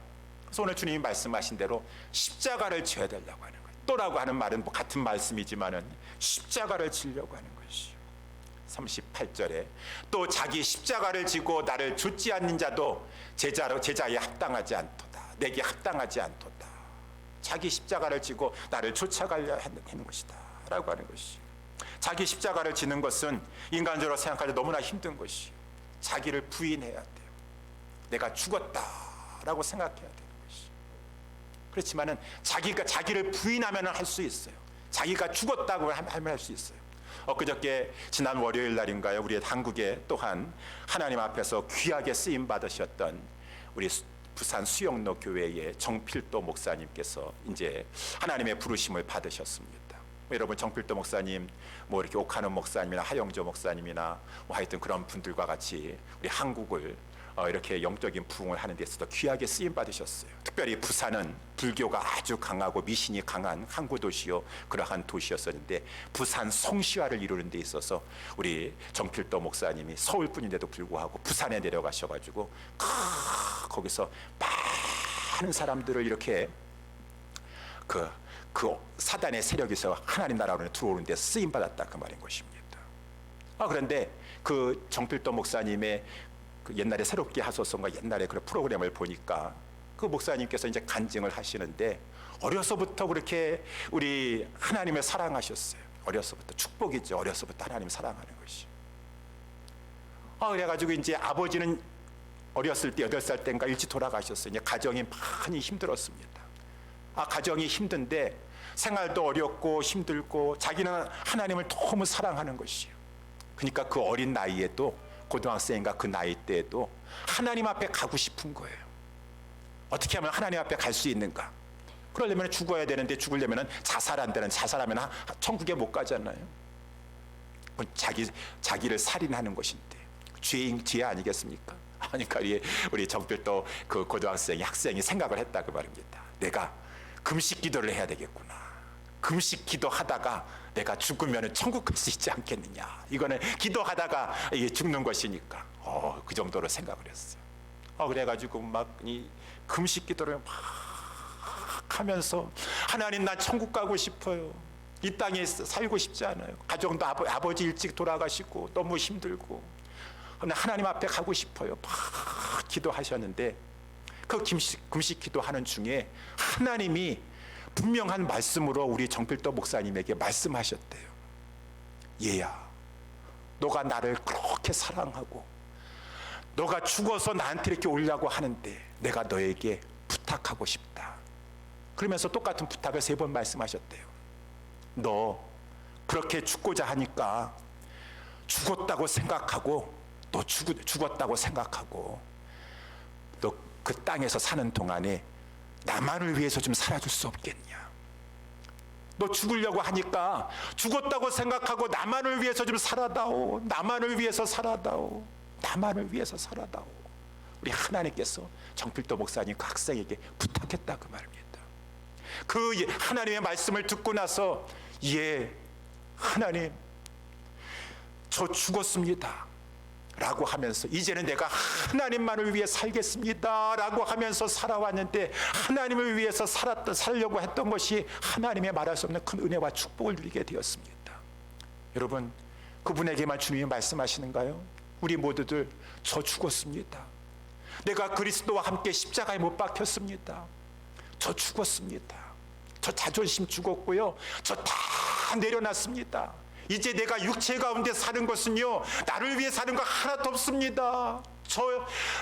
Speaker 1: 그래서 오늘 주님이 말씀하신 대로 십자가를 져야 되려고 하는 거예요. 또라고 하는 말은 같은 말씀이지만은 십자가를 지려고 하는 것이죠. 38절에 또 자기 십자가를 지고 나를 좇지 않는 자도 제자에 합당하지 않도다. 내게 합당하지 않도다. 자기 십자가를 지고 나를 쫓아가려 하는 것이다 라고 하는 것이죠. 자기 십자가를 지는 것은 인간적으로 생각할 때 너무나 힘든 것이에요. 자기를 부인해야 돼요. 내가 죽었다라고 생각해야 되는 것이에요. 그렇지만은 자기를 부인하면 할 수 있어요. 자기가 죽었다고 하면 할 수 있어요. 엊그저께 지난 월요일 날인가요? 우리 한국에 또한 하나님 앞에서 귀하게 쓰임 받으셨던 우리 부산 수영로 교회의 정필도 목사님께서 이제 하나님의 부르심을 받으셨습니다. 여러분 정필도 목사님, 이렇게 옥하는 목사님이나 하영조 목사님이나 하여튼 그런 분들과 같이 우리 한국을 이렇게 영적인 부흥을 하는 데 있어서 귀하게 쓰임 받으셨어요. 특별히 부산은 불교가 아주 강하고 미신이 강한 항구 도시요 그러한 도시였었는데 부산 성시화를 이루는 데 있어서 우리 정필도 목사님이 서울뿐인데도 불구하고 부산에 내려가셔가지고 거기서 많은 사람들을 이렇게 그 사단의 세력에서 하나님 나라로 들어오는 데 쓰임 받았다 그 말인 것입니다. 그런데 그 정필도 목사님의 그 옛날에 새롭게 하소서인가 옛날에 그런 프로그램을 보니까 그 목사님께서 이제 간증을 하시는데 어려서부터 그렇게 우리 하나님을 사랑하셨어요. 어려서부터 축복이죠. 어려서부터 하나님 사랑하는 것이. 그래가지고 이제 아버지는 어렸을 때 8살 때인가 일찍 돌아가셨어요. 이제 가정이 많이 힘들었습니다. 가정이 힘든데 생활도 어렵고 힘들고 자기는 하나님을 너무 사랑하는 것이에요. 그러니까 그 어린 나이에도 고등학생인가 그 나이 때에도 하나님 앞에 가고 싶은 거예요. 어떻게 하면 하나님 앞에 갈 수 있는가? 그러려면 죽어야 되는데 죽으려면 자살한다는 자살하면 천국에 못 가잖아요. 자기를 살인하는 것인데 죄 아니겠습니까? 그러니까 우리 정필도 그 고등학생이 학생이 생각을 했다 그 말입니다. 내가 금식 기도를 해야 되겠구나. 금식 기도하다가 내가 죽으면 천국 갈 수 있지 않겠느냐. 이거는 기도하다가 죽는 것이니까 그 정도로 생각을 했어요. 그래가지고 막 이 금식 기도를 막 하면서 하나님 나 천국 가고 싶어요. 이 땅에 살고 싶지 않아요. 가정도 아버지 일찍 돌아가시고 너무 힘들고 하나님 앞에 가고 싶어요. 막 기도하셨는데 그 금식 기도하는 중에 하나님이 분명한 말씀으로 우리 정필도 목사님에게 말씀하셨대요. 얘야, 너가 나를 그렇게 사랑하고 너가 죽어서 나한테 이렇게 오려고 하는데 내가 너에게 부탁하고 싶다. 그러면서 똑같은 부탁을 3번 말씀하셨대요. 너 그렇게 죽고자 하니까 죽었다고 생각하고 너 죽었다고 생각하고 너 그 땅에서 사는 동안에 나만을 위해서 좀 살아줄 수 없겠냐. 너 죽으려고 하니까 죽었다고 생각하고 나만을 위해서 좀 살아다오. 나만을 위해서 살아다오. 나만을 위해서 살아다오. 우리 하나님께서 정필도 목사님 그 학생에게 부탁했다 그 말입니다. 그 하나님의 말씀을 듣고 나서 하나님 저 죽었습니다 라고 하면서 이제는 내가 하나님만을 위해 살겠습니다 라고 하면서 살아왔는데 하나님을 위해서 살려고 했던 것이 하나님의 말할 수 없는 큰 은혜와 축복을 누리게 되었습니다. 여러분 그분에게만 주님이 말씀하시는가요? 우리 모두들 저 죽었습니다. 내가 그리스도와 함께 십자가에 못 박혔습니다. 저 죽었습니다. 저 자존심 죽었고요. 저 다 내려놨습니다. 이제 내가 육체 가운데 사는 것은요 나를 위해 사는 거 하나도 없습니다.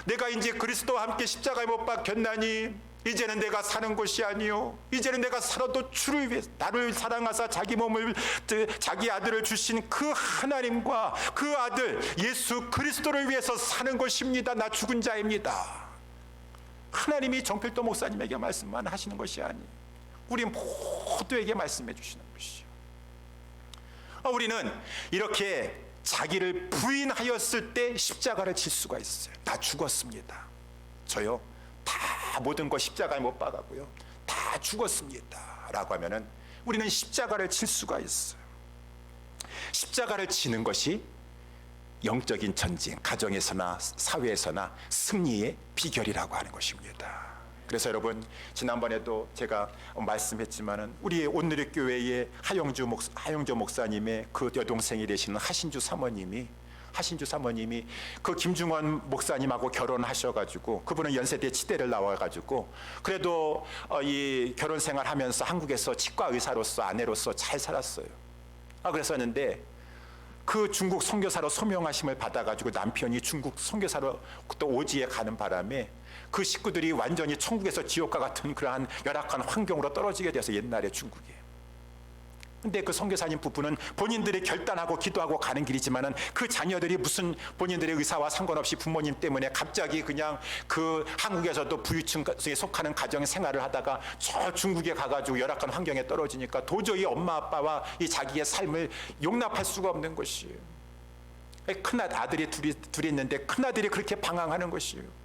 Speaker 1: 내가 이제 그리스도와 함께 십자가에 못 박혔나니 이제는 내가 사는 것이 아니요 이제는 내가 살아도 주를 위해 나를 사랑하사 자기 아들을 주신 그 하나님과 그 아들 예수 그리스도를 위해서 사는 것입니다. 나 죽은 자입니다. 하나님이 정필도 목사님에게 말씀만 하시는 것이 아니에요. 우리 모두에게 말씀해 주시는 것이요. 우리는 이렇게 자기를 부인하였을 때 십자가를 칠 수가 있어요. 나 죽었습니다. 저요 다 모든 거 십자가에 못 박았고요 다 죽었습니다 라고 하면은 우리는 십자가를 칠 수가 있어요. 십자가를 치는 것이 영적인 전쟁, 가정에서나 사회에서나 승리의 비결이라고 하는 것입니다. 그래서 여러분 지난번에도 제가 말씀했지만은 우리 온누리 교회의 하영주 목사님의 그 여동생이 되시는 하신주 사모님이 그 김중원 목사님하고 결혼하셔가지고 그분은 연세대 치대를 나와가지고 그래도 이 결혼 생활하면서 한국에서 치과 의사로서 아내로서 잘 살았어요. 그랬었는데 그 중국 선교사로 소명하심을 받아가지고 남편이 중국 선교사로 또 오지에 가는 바람에 그 식구들이 완전히 천국에서 지옥과 같은 그러한 열악한 환경으로 떨어지게 돼서 옛날에 중국에. 근데 그 선교사님 부부는 본인들이 결단하고 기도하고 가는 길이지만은 그 자녀들이 무슨 본인들의 의사와 상관없이 부모님 때문에 갑자기 그냥 그 한국에서도 부유층에 속하는 가정 생활을 하다가 저 중국에 가가지고 열악한 환경에 떨어지니까 도저히 엄마 아빠와 이 자기의 삶을 용납할 수가 없는 것이에요. 큰 아들이 둘이 있는데 큰 아들이 그렇게 방황하는 것이에요.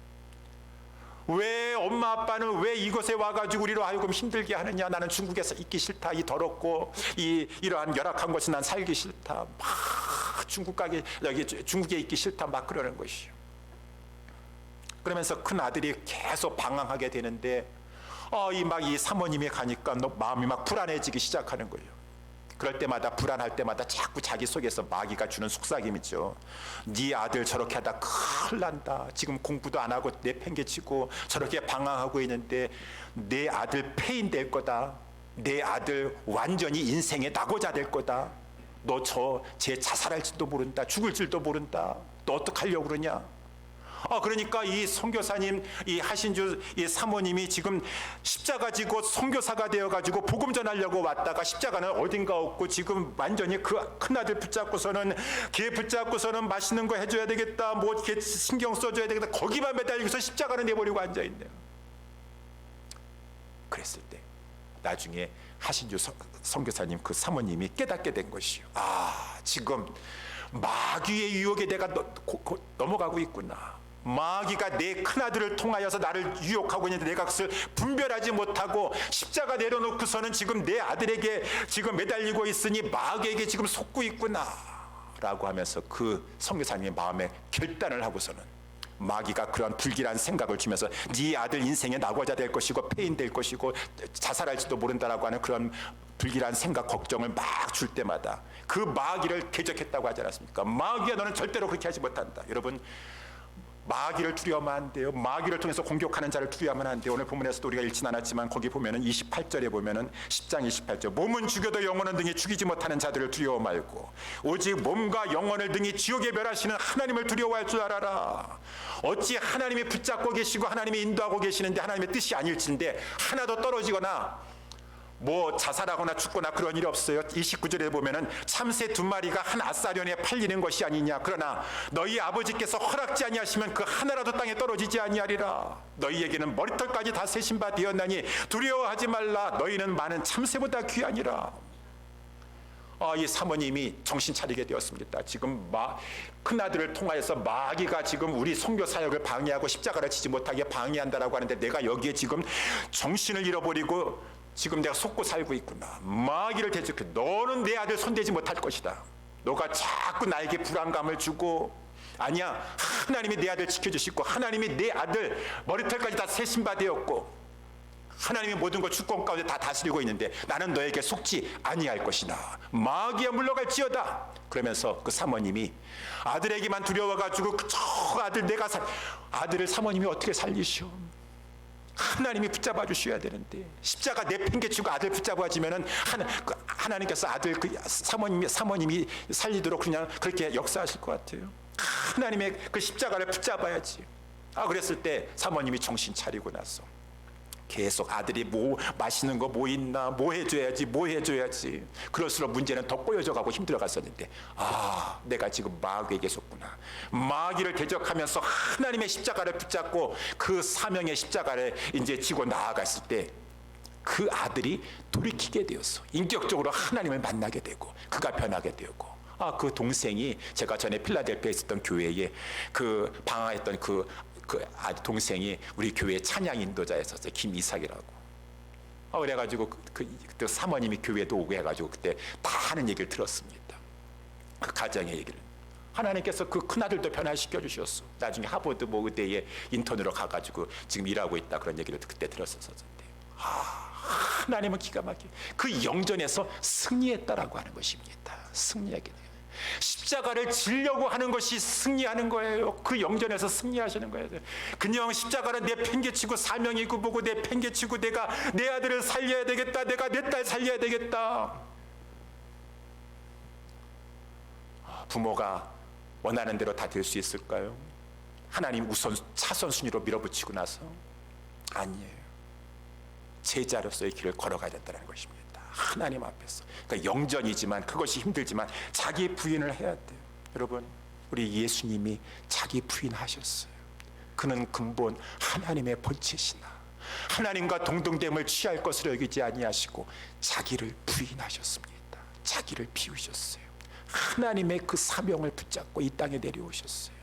Speaker 1: 왜 엄마 아빠는 왜 이곳에 와가지고 우리로 하여금 힘들게 하느냐. 나는 중국에서 있기 싫다. 이 더럽고 이러한 열악한 곳에 난 살기 싫다. 막 중국에 있기 싫다. 막 그러는 것이요. 그러면서 큰 아들이 계속 방황하게 되는데 이 사모님이 가니까 마음이 막 불안해지기 시작하는 거예요. 그럴 때마다 불안할 때마다 자꾸 자기 속에서 마귀가 주는 속삭임이죠. 네 아들 저렇게 하다 큰일 난다. 지금 공부도 안 하고 내팽개치고 저렇게 방황하고 있는데 내 아들 폐인 될 거다. 내 아들 완전히 인생의 낙오자 될 거다. 너 쟤 자살할지도 모른다. 죽을 줄도 모른다. 너 어떡하려고 그러냐. 그러니까 이 선교사님, 이 하신주 이 사모님이 지금 십자가 지고 선교사가 되어가지고 복음 전하려고 왔다가 십자가는 어딘가 없고 지금 완전히 그 큰아들 붙잡고서는 걔 붙잡고서는 맛있는 거 해줘야 되겠다, 뭐 걔 신경 써줘야 되겠다, 거기만 매달리고서 십자가를 내버리고 앉아있네요. 그랬을 때 나중에 하신주 선교사님 그 사모님이 깨닫게 된 것이요. 지금 마귀의 유혹에 내가 넘어가고 있구나. 마귀가 내 큰아들을 통하여서 나를 유혹하고 있는데 내가 그것을 분별하지 못하고 십자가 내려놓고서는 지금 내 아들에게 지금 매달리고 있으니 마귀에게 지금 속고 있구나 라고 하면서 그 선교사님의 마음에 결단을 하고서는 마귀가 그런 불길한 생각을 주면서 네 아들 인생의 낙오자 될 것이고 폐인 될 것이고 자살할지도 모른다라고 하는 그런 불길한 생각 걱정을 막 줄 때마다 그 마귀를 대적했다고 하지 않았습니까? 마귀야 너는 절대로 그렇게 하지 못한다. 여러분, 마귀를 두려워하면 안 돼요. 마귀를 통해서 공격하는 자를 두려워하면 안 돼요. 오늘 본문에서도 우리가 읽진 않았지만 거기 보면은 28절에 보면은 10장 28절 몸은 죽여도 영혼은 등이 죽이지 못하는 자들을 두려워 말고 오직 몸과 영혼을 등이 지옥에 멸하시는 하나님을 두려워할 줄 알아라. 어찌 하나님이 붙잡고 계시고 하나님이 인도하고 계시는데 하나님의 뜻이 아닐진데 하나도 떨어지거나 뭐 자살하거나 죽거나 그런 일이 없어요. 29절에 보면은 참새 2마리가 한 아사련에 팔리는 것이 아니냐. 그러나 너희 아버지께서 허락지 아니하시면 그 하나라도 땅에 떨어지지 아니하리라. 너희에게는 머리털까지 다 세신 바 되었나니 두려워하지 말라. 너희는 많은 참새보다 귀하니라. 이 사모님이 정신 차리게 되었습니다. 지금 큰아들을 통하여서 마귀가 지금 우리 선교 사역을 방해하고 십자가를 지지 못하게 방해한다라고 하는데 내가 여기에 지금 정신을 잃어버리고 지금 내가 속고 살고 있구나. 마귀를 대적해. 너는 내 아들 손대지 못할 것이다. 너가 자꾸 나에게 불안감을 주고 아니야. 하나님이 내 아들 지켜주시고 하나님이 내 아들 머리털까지 다 세신 바 되었고 하나님이 모든 것 주권 가운데 다 다스리고 있는데 나는 너에게 속지 아니할 것이다. 마귀야 물러갈지어다. 그러면서 그 사모님이 아들에게만 두려워가지고 저 아들 아들을 사모님이 어떻게 살리시오? 하나님이 붙잡아 주셔야 되는데 십자가 내팽개치고 아들 붙잡아지면은 하나님께서 아들 그 사모님이 살리도록 그냥 그렇게 역사하실 것 같아요. 하나님의 그 십자가를 붙잡아야지. 그랬을 때 사모님이 정신 차리고 나서 계속 아들이 뭐 맛있는 거 뭐 있나 뭐 해줘야지 그럴수록 문제는 더 꼬여져 가고 힘들어 갔었는데 내가 지금 마귀에게 속구나. 마귀를 대적하면서 하나님의 십자가를 붙잡고 그 사명의 십자가를 이제 지고 나아갔을 때 그 아들이 돌이키게 되었어. 인격적으로 하나님을 만나게 되고 그가 변하게 되고 그 동생이 제가 전에 필라델피아에 있었던 교회에 그 방황했던 그 동생이 우리 교회 찬양 인도자였었어요. 김이삭이라고. 그래가지고 그때 사모님이 교회도 오고 해가지고 그때 다 하는 얘기를 들었습니다. 그 가정의 얘기를. 하나님께서 그 큰아들도 변화시켜 주셨어. 나중에 하버드 뭐 의대에 인턴으로 가가지고 지금 일하고 있다 그런 얘기를 그때 들었었는데 하나님은 기가 막히게 그 영전에서 승리했다라고 하는 것입니다. 승리하게 돼요. 십자가를 지려고 하는 것이 승리하는 거예요. 그 영전에서 승리하시는 거예요. 그냥 십자가를 내팽개치고 사명이고 보고 내팽개치고 내가 내 아들을 살려야 되겠다. 내가 내 딸 살려야 되겠다. 부모가 원하는 대로 다 될 수 있을까요? 하나님 우선 차선 순위로 밀어붙이고 나서 아니에요. 제자로서의 길을 걸어가야 된다는 것입니다. 하나님 앞에서. 그러니까 영전이지만 그것이 힘들지만 자기 부인을 해야 돼요. 여러분, 우리 예수님이 자기 부인하셨어요. 그는 근본 하나님의 본체시나 하나님과 동등됨을 취할 것으로 여기지 아니하시고 자기를 부인하셨습니다. 자기를 비우셨어요. 하나님의 그 사명을 붙잡고 이 땅에 내려오셨어요.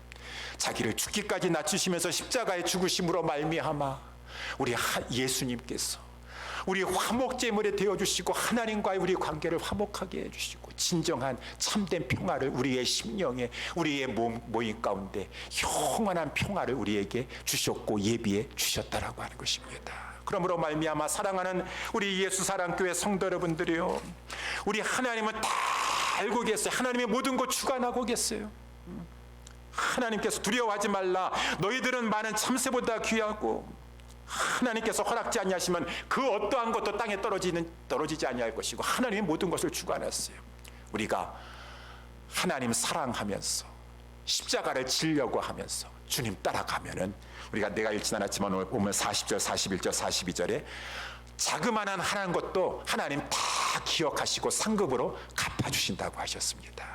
Speaker 1: 자기를 죽기까지 낮추시면서 십자가의 죽으심으로 말미암아 우리 예수님께서 우리 화목제물에 되어주시고 하나님과의 우리 관계를 화목하게 해주시고 진정한 참된 평화를 우리의 심령에 우리의 모임 가운데 영원한 평화를 우리에게 주셨고 예비해 주셨다라고 하는 것입니다. 그러므로 말미암아 사랑하는 우리 예수 사랑교회 성도 여러분들이요, 우리 하나님은 다 알고 계세요. 하나님의 모든 것 주관하고 계세요. 하나님께서 두려워하지 말라, 너희들은 많은 참새보다 귀하고, 하나님께서 허락지 아니하시면 그 어떠한 것도 땅에 떨어지지 아니할 것이고, 하나님의 모든 것을 주관했어요. 우리가 하나님 사랑하면서 십자가를 지려고 하면서 주님 따라가면은, 우리가 내가 읽진 않았지만 오늘 보면 40절, 41절, 42절에 자그마한 하나님 것도 하나님 다 기억하시고 상급으로 갚아주신다고 하셨습니다.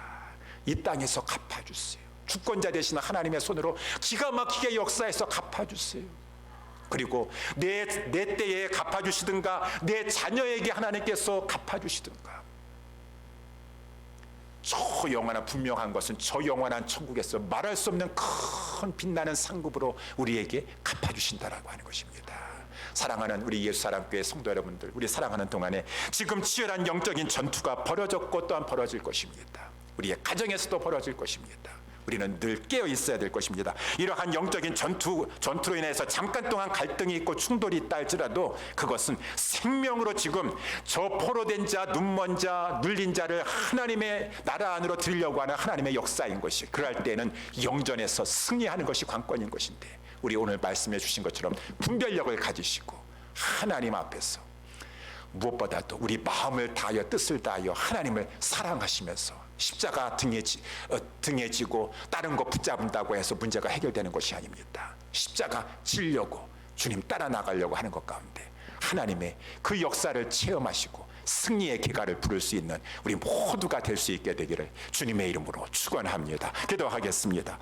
Speaker 1: 이 땅에서 갚아주세요. 주권자 되시는 하나님의 손으로 기가 막히게 역사해서 갚아주세요. 그리고 내 때에 갚아주시든가, 내 자녀에게 하나님께서 갚아주시든가, 저 영원한 분명한 것은 저 영원한 천국에서 말할 수 없는 큰 빛나는 상급으로 우리에게 갚아주신다라고 하는 것입니다. 사랑하는 우리 예수사랑교회 성도 여러분들, 우리 사랑하는 동안에 지금 치열한 영적인 전투가 벌어졌고 또한 벌어질 것입니다. 우리의 가정에서도 벌어질 것입니다. 우리는 늘 깨어 있어야 될 것입니다. 이러한 영적인 전투로 인해서 잠깐 동안 갈등이 있고 충돌이 있다 할지라도 그것은 생명으로 지금 저 포로된 자, 눈먼 자, 눌린 자를 하나님의 나라 안으로 들이려고 하는 하나님의 역사인 것이, 그럴 때는 영전에서 승리하는 것이 관건인 것인데, 우리 오늘 말씀해 주신 것처럼 분별력을 가지시고 하나님 앞에서 무엇보다도 우리 마음을 다하여 뜻을 다하여 하나님을 사랑하시면서 십자가 등에 지고 다른 거 붙잡는다고 해서 문제가 해결되는 것이 아닙니다. 십자가 지려고 주님 따라 나가려고 하는 것 가운데 하나님의 그 역사를 체험하시고 승리의 기가를 부를 수 있는 우리 모두가 될 수 있게 되기를 주님의 이름으로 축원합니다. 기도하겠습니다.